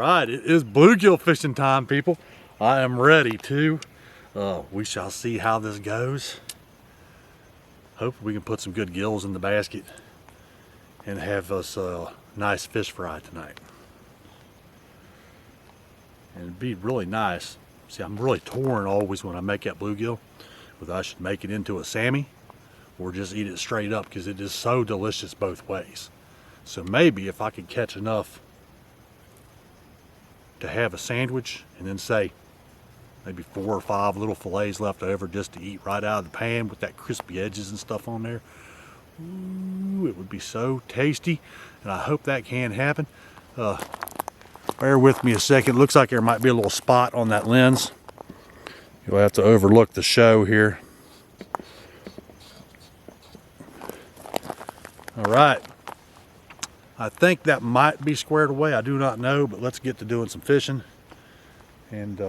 right, it is bluegill fishing time, people. I am ready to. We shall see how this goes. Hope we can put some good gills in the basket and have us a nice fish fry tonight. And it'd be really nice. See, I'm really torn always when I make that bluegill, whether I should make it into a Sammy or just eat it straight up, because it is so delicious both ways. So maybe if I could catch enough to have a sandwich and then say maybe 4 or 5 little fillets left over just to eat right out of the pan with that crispy edges and stuff on there. Ooh, it would be so tasty, and I hope that can happen. Bear with me a second. Looks like there might be a little spot on that lens. You'll have to overlook the show here. All right. I think that might be squared away. I do not know, but let's get to doing some fishing and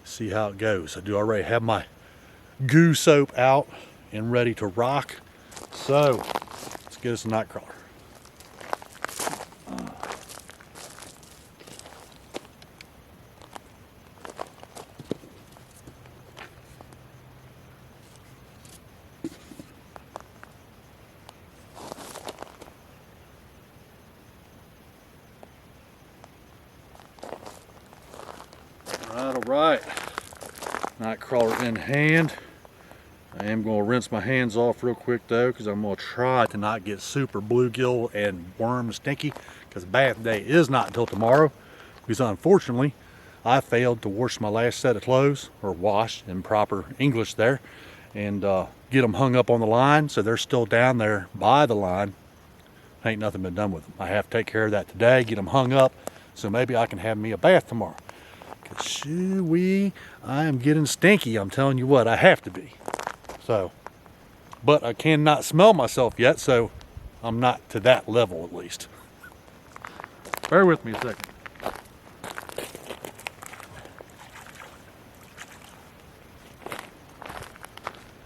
see how it goes. I do already have my goo soap out and ready to rock. So let's get us a night crawler. All right, night crawler in hand. I am going to rinse my hands off real quick though, because I'm going to try to not get super bluegill and worm stinky, because bath day is not until tomorrow. Because unfortunately, I failed to wash my last set of clothes, or wash in proper English there, and get them hung up on the line, so they're still down there by the line. Ain't nothing been done with them. I have to take care of that today, get them hung up, so maybe I can have me a bath tomorrow. Shoo-wee, I am getting stinky, I'm telling you what, I have to be. So, but I cannot smell myself yet, so I'm not to that level at least. Bear with me a second.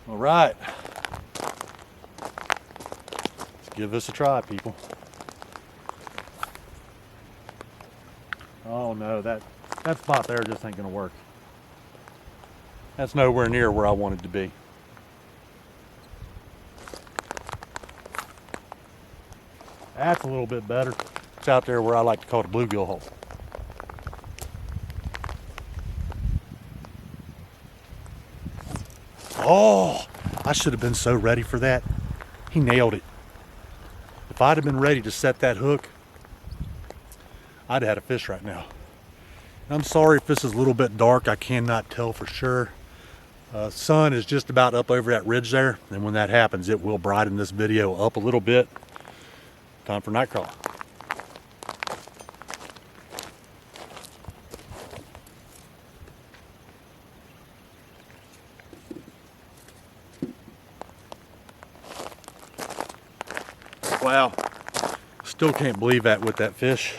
All right, let's give this a try, people. Oh no, that spot there just ain't gonna work. That's nowhere near where I wanted to be. That's a little bit better. It's out there where I like to call it a bluegill hole. Oh, I should have been so ready for that. He nailed it. If I'd have been ready to set that hook, I'd have had a fish right now. I'm sorry if this is a little bit dark. I cannot tell for sure. Sun is just about up over that ridge there, and when that happens, it will brighten this video up a little bit. Time for night crawler. Wow, still can't believe that with that fish.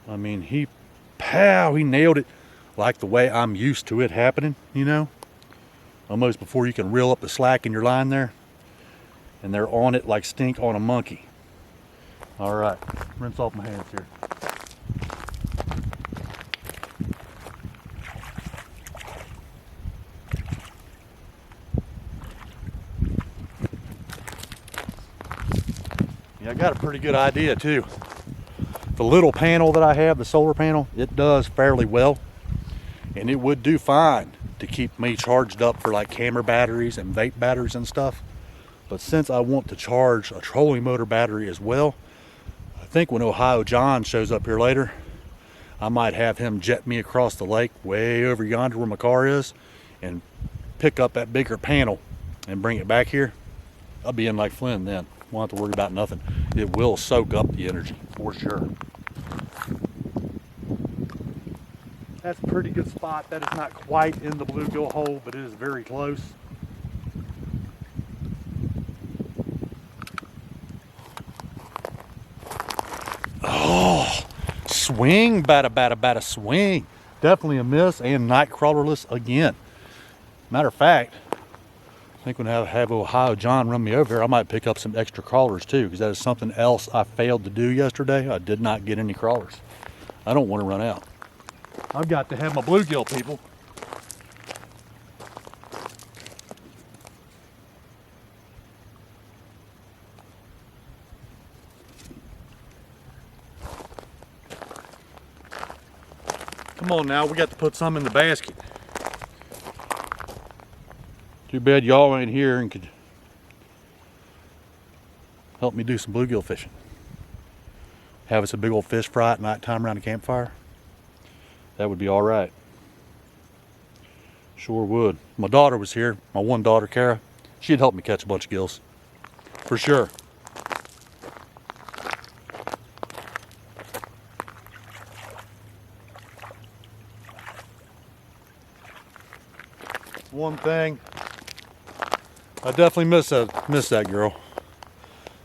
I mean, he nailed it like the way I'm used to it happening, you know? Almost before you can reel up the slack in your line there. And they're on it like stink on a monkey. All right, rinse off my hands here. Yeah, I got a pretty good idea too. The little panel that I have, the solar panel, it does fairly well, and it would do fine to keep me charged up for like camera batteries and vape batteries and stuff. But since I want to charge a trolling motor battery as well, I think when Ohio John shows up here later, I might have him jet me across the lake way over yonder where my car is and pick up that bigger panel and bring it back here. I'll be in like Flynn then. Won't have to worry about nothing. It will soak up the energy for sure. That's a pretty good spot. That is not quite in the bluegill hole, but it is very close. Oh, swing, bada, swing. Definitely a miss and night crawlerless again. Matter of fact, I think when I have Ohio John run me over here, I might pick up some extra crawlers too, because that is something else I failed to do yesterday. I did not get any crawlers. I don't want to run out. I've got to have my bluegill, people. Come on now, we got to put some in the basket. Too bad y'all ain't here and could help me do some bluegill fishing. Have us a big old fish fry at nighttime around a campfire. That would be all right. Sure would. My daughter was here, my one daughter, Kara. She'd help me catch a bunch of gills. For sure. One thing, I definitely miss that girl.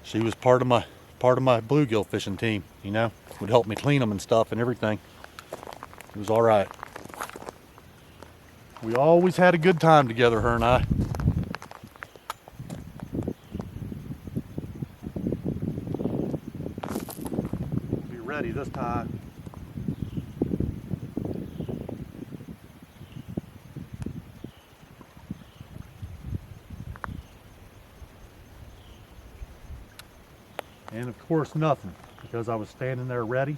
She was part of my bluegill fishing team, you know. Would help me clean them and stuff and everything. It was all right. We always had a good time together, her and I. We'll be ready this time. And of course nothing, because I was standing there ready.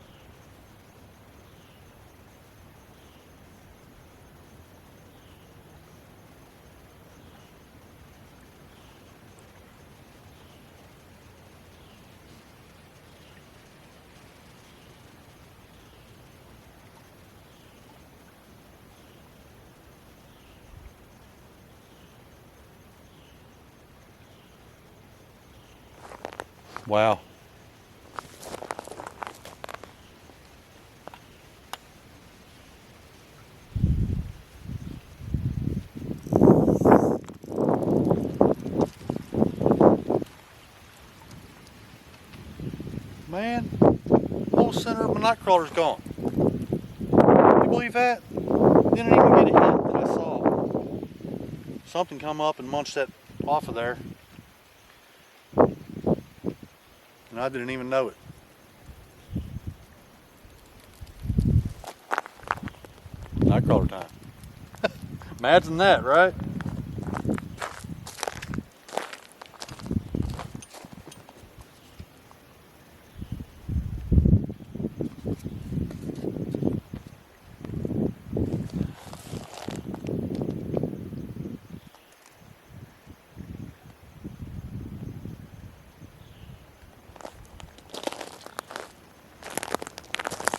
Wow. Man, the whole center of my night crawler's gone. Can you believe that? Didn't even get a hit that I saw. Something come up and munched that off of there. And I didn't even know it. Night crawler time. Imagine that, right?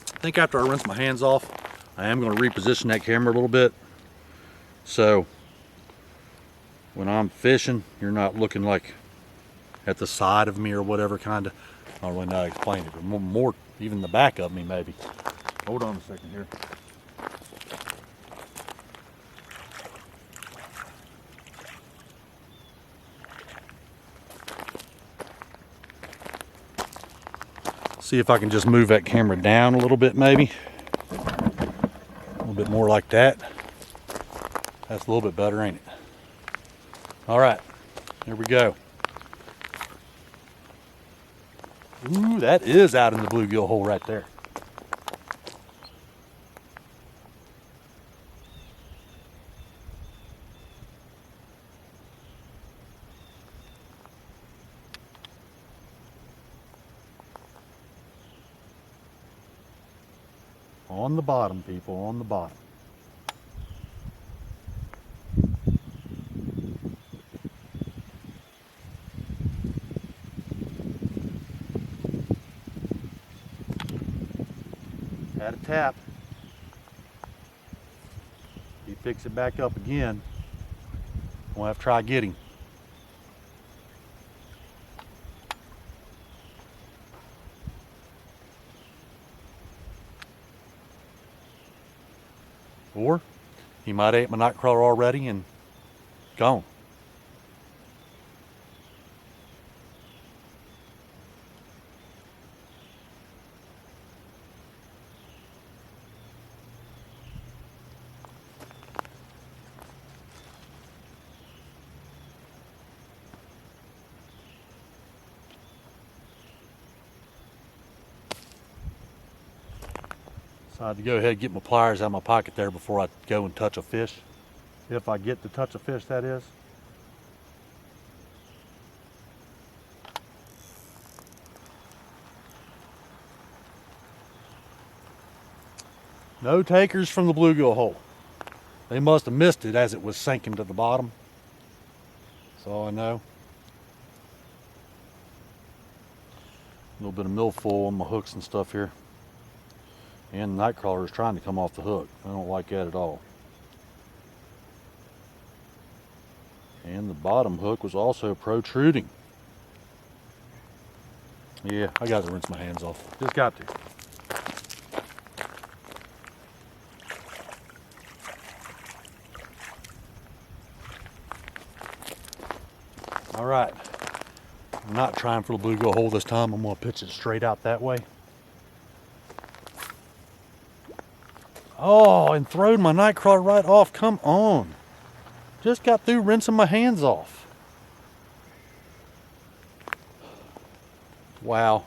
I think after I rinse my hands off, I am going to reposition that camera a little bit. So when I'm fishing, you're not looking like at the side of me or whatever, kind of. I don't really know how to explain it, but more even the back of me maybe. Hold on a second here. See if I can just move that camera down a little bit maybe. A little bit more like that. That's a little bit better, ain't it? All right, here we go. Ooh, that is out in the bluegill hole right there. On the bottom, people, on the bottom. Had a tap. He picks it back up again. We'll have to try getting. Or he might have ate my night crawler already and gone. Decided to go ahead and get my pliers out of my pocket there before I go and touch a fish. If I get to touch a fish, that is. No takers from the bluegill hole. They must have missed it as it was sinking to the bottom. That's all I know. A little bit of milfoil on my hooks and stuff here. And the night crawler is trying to come off the hook. I don't like that at all. And the bottom hook was also protruding. Yeah, I got to rinse my hands off. Just got to. All right. I'm not trying for the bluegill hole this time. I'm going to pitch it straight out that way. Oh, and throwed my night crawler right off. Come on. Just got through rinsing my hands off. Wow.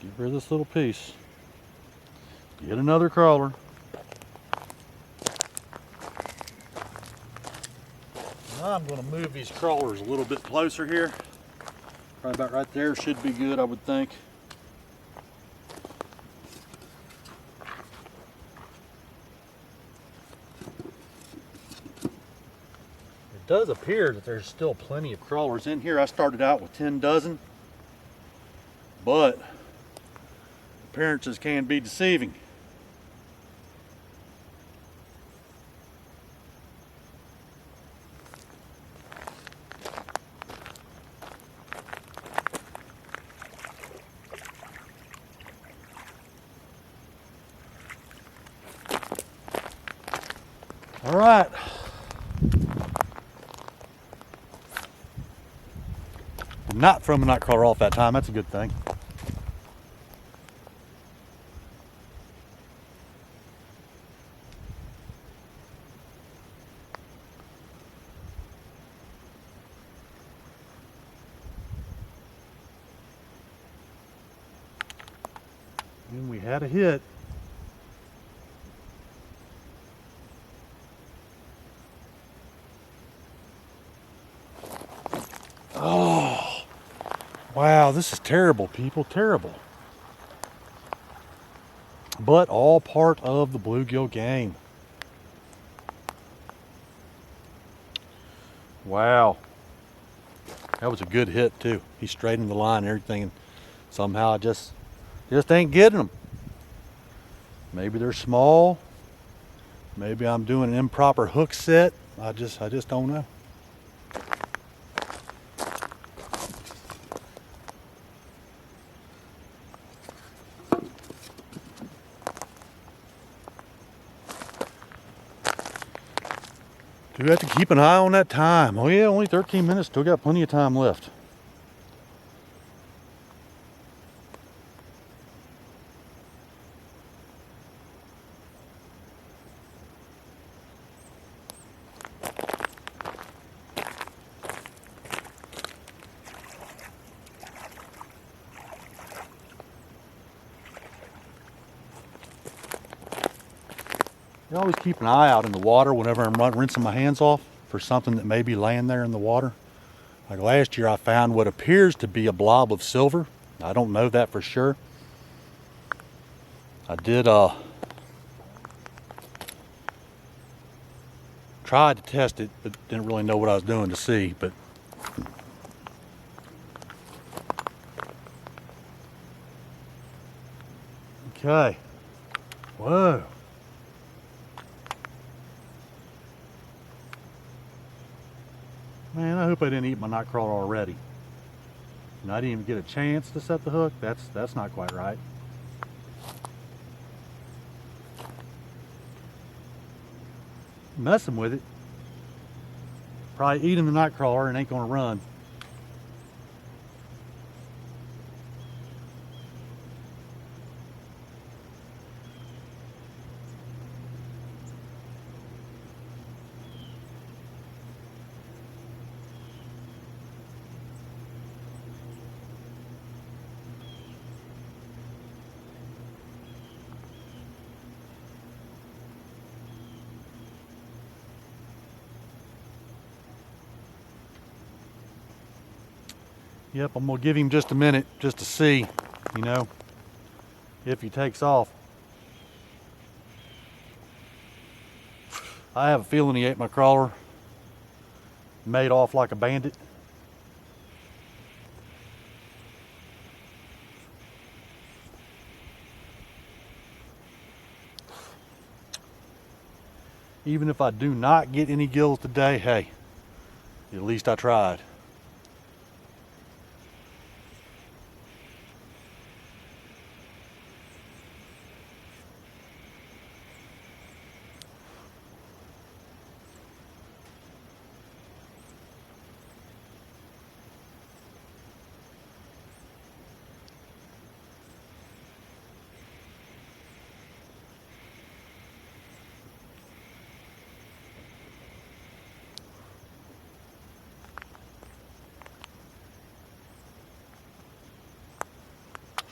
Get rid of this little piece. Get another crawler. Now I'm going to move these crawlers a little bit closer here. Right about right there should be good, I would think. It does appear that there's still plenty of crawlers in here. I started out with 10 dozen, but appearances can be deceiving. All right. Not from a night crawler off that time. That's a good thing. And we had a hit. Oh, wow, this is terrible, people, terrible. But all part of the bluegill game. Wow. That was a good hit too. He straightened the line and everything, and somehow I just ain't getting them. Maybe they're small. Maybe I'm doing an improper hook set. I just don't know. Do have to keep an eye on that time. Oh yeah, only 13 minutes. Still got plenty of time left. I always keep an eye out in the water whenever I'm rinsing my hands off for something that may be laying there in the water. Like last year I found what appears to be a blob of silver. I don't know that for sure. I did tried to test it, but didn't really know what I was doing to see. But okay. Whoa. Man, I hope I didn't eat my night crawler already. And I didn't even get a chance to set the hook. That's not quite right. Messing with it. Probably eating the night crawler and ain't gonna run. Yep, I'm gonna give him just a minute just to see, you know, if he takes off. I have a feeling he ate my crawler, made off like a bandit. Even if I do not get any gills today, hey, at least I tried.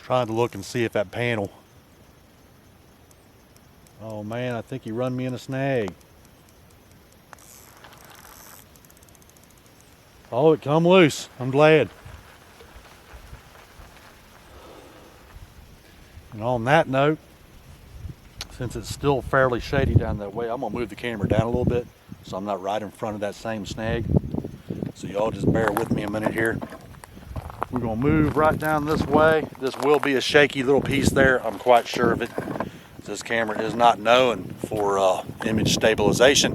Trying to look and see if that panel. Oh man, I think he run me in a snag. Oh, it come loose. I'm glad. And on that note, since it's still fairly shady down that way, I'm gonna move the camera down a little bit so I'm not right in front of that same snag. So y'all just bear with me a minute here. We're gonna move right down this way. This will be a shaky little piece there, I'm quite sure of it. This camera is not known for image stabilization.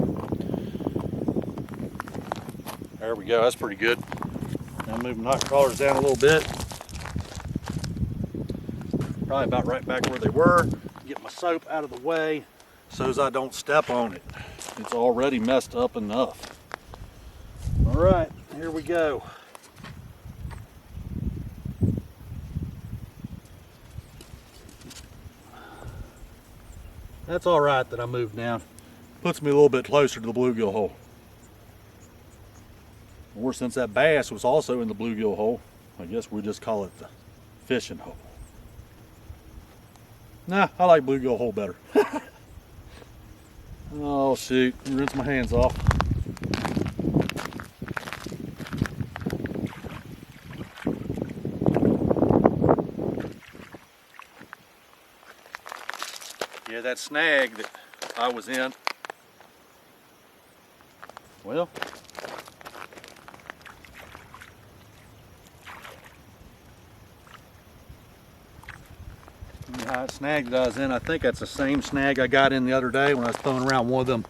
There we go, that's pretty good. Now moving knot crawlers down a little bit. Probably about right back where they were. Get my soap out of the way so as I don't step on it. It's already messed up enough. All right, here we go. That's all right that I moved down. Puts me a little bit closer to the bluegill hole. Or since that bass was also in the bluegill hole, I guess we'll just call it the fishing hole. Nah, I like bluegill hole better. Oh shoot, rinse my hands off. Yeah, that snag that I was in, well, that snag that I was in, I think that's the same snag I got in the other day when I was throwing around one of them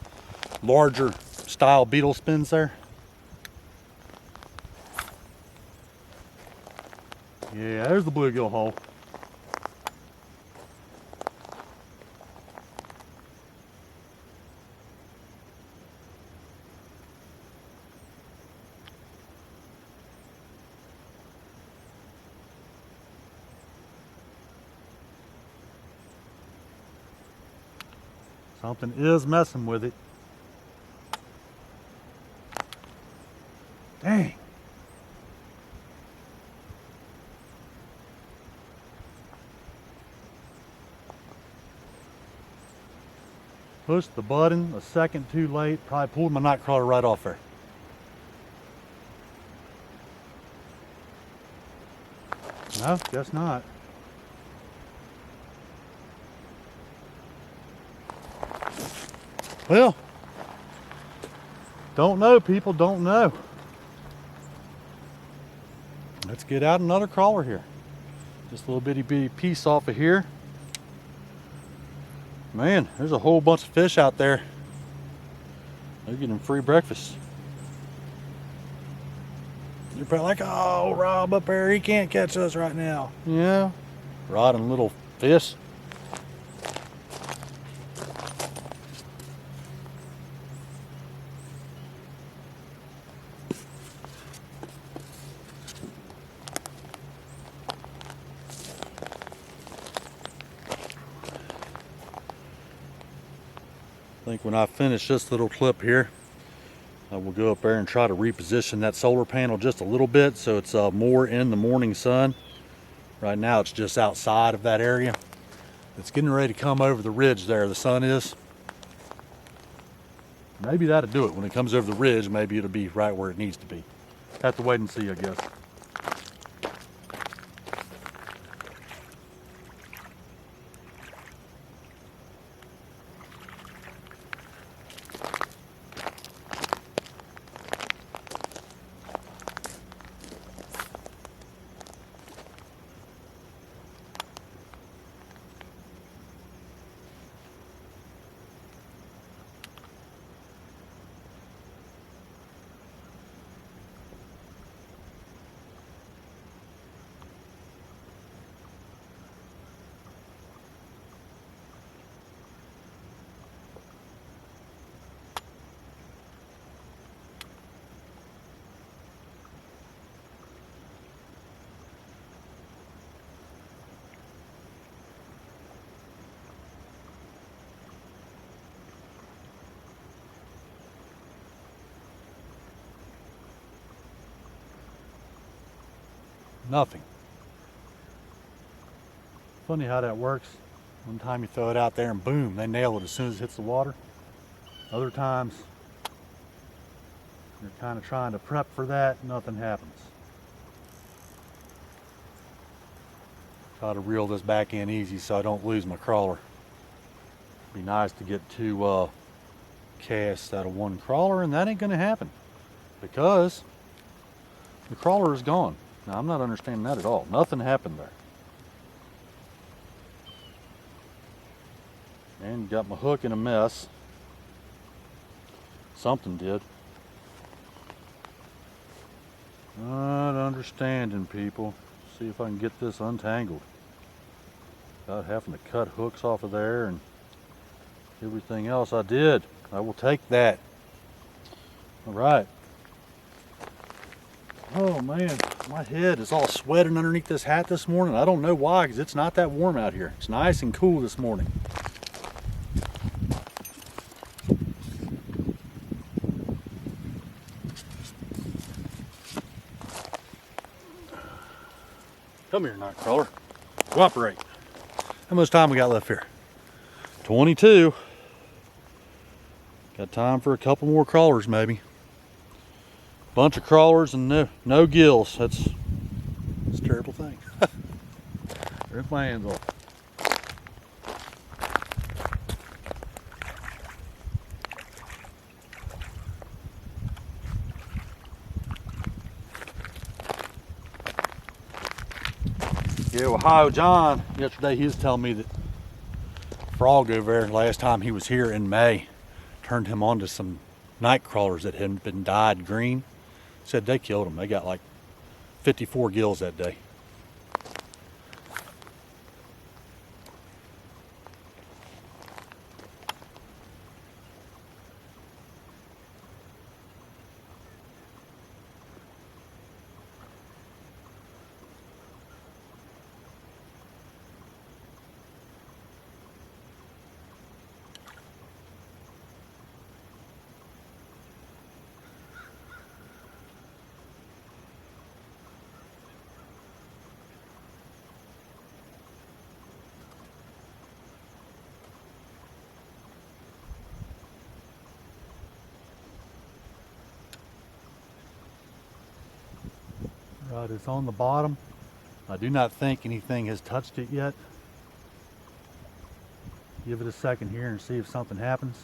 larger style beetle spins there. Yeah, there's the bluegill hole. Something is messing with it. Dang. Pushed the button a second too late. Probably pulled my night crawler right off there. No, guess not. Well, don't know, people, don't know. Let's get out another crawler here. Just a little bitty piece off of here. Man, there's a whole bunch of fish out there. They're getting free breakfast. You're probably like, oh, Rob up there, he can't catch us right now. Yeah, rotting little fish. I think when I finish this little clip here, I will go up there and try to reposition that solar panel just a little bit so it's more in the morning sun. Right now it's just outside of that area. It's getting ready to come over the ridge there, the sun is. Maybe that'll do it. When it comes over the ridge, maybe it'll be right where it needs to be. Have to wait and see, I guess. Nothing. Funny how that works. One time you throw it out there and boom, they nail it as soon as it hits the water. Other times, you're kind of trying to prep for that, nothing happens. Try to reel this back in easy so I don't lose my crawler. Be nice to get 2 casts out of 1 crawler, and that ain't gonna happen because the crawler is gone. Now I'm not understanding that at all. Nothing happened there. And got my hook in a mess. Something did. Not understanding, people. See if I can get this untangled. Without having to cut hooks off of there and everything else. I did. I will take that. All right. Oh man, my head is all sweating underneath this hat this morning. I don't know why, because it's not that warm out here. It's nice and cool this morning. Come here, night crawler. Cooperate. How much time we got left here? 22. Got time for a couple more crawlers, maybe. Bunch of crawlers and no gills. That's a terrible thing. Rip my hands off. Yeah, Ohio John, yesterday he was telling me that frog over there last time he was here in May turned him on to some night crawlers that hadn't been dyed green. Said they killed them. They got like 54 gills that day. Right, it's on the bottom. I do not think anything has touched it yet. Give it a second here and see if something happens.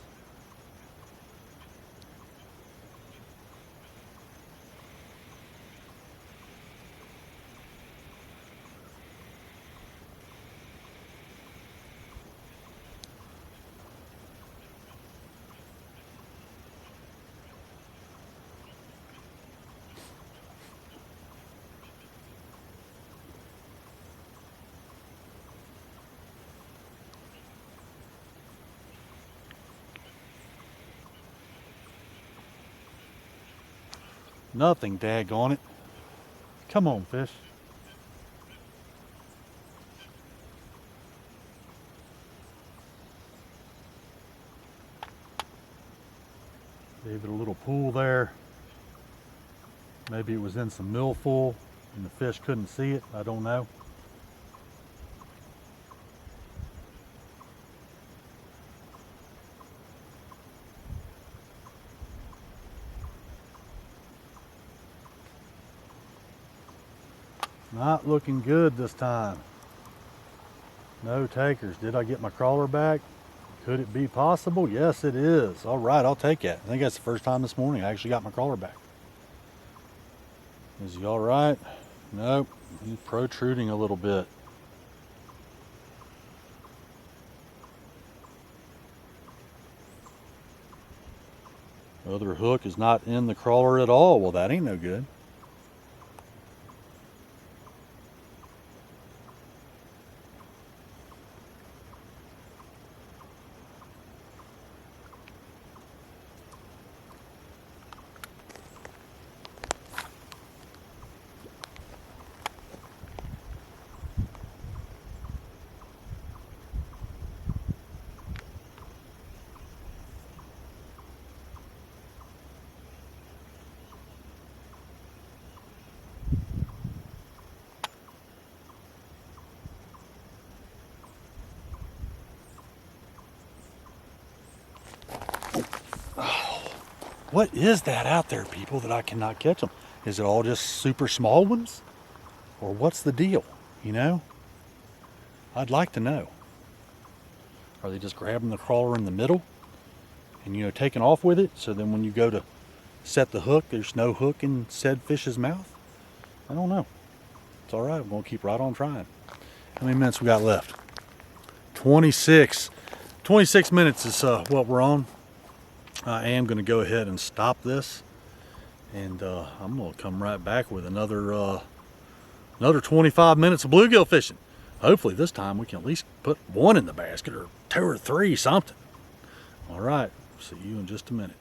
Nothing, daggone it. Come on, fish. Gave it a little pull there. Maybe it was in some milfoil and the fish couldn't see it. I don't know. Not looking good this time. No takers. Did I get my crawler back? Could it be possible? Yes, it is. All right, I'll take it. I think that's the first time this morning I actually got my crawler back. Is he all right? Nope, he's protruding a little bit. Other hook is not in the crawler at all. Well, that ain't no good. Oh, what is that out there, people, that I cannot catch them? Is it all just super small ones? Or what's the deal, you know? I'd like to know. Are they just grabbing the crawler in the middle and, you know, taking off with it, so then when you go to set the hook, there's no hook in said fish's mouth? I don't know. It's all right. I'm going to keep right on trying. How many minutes we got left? 26. 26 minutes is what we're on. I am going to go ahead and stop this, and I'm going to come right back with another 25 minutes of bluegill fishing. Hopefully this time we can at least put one in the basket, or two or three, something. All right, see you in just a minute.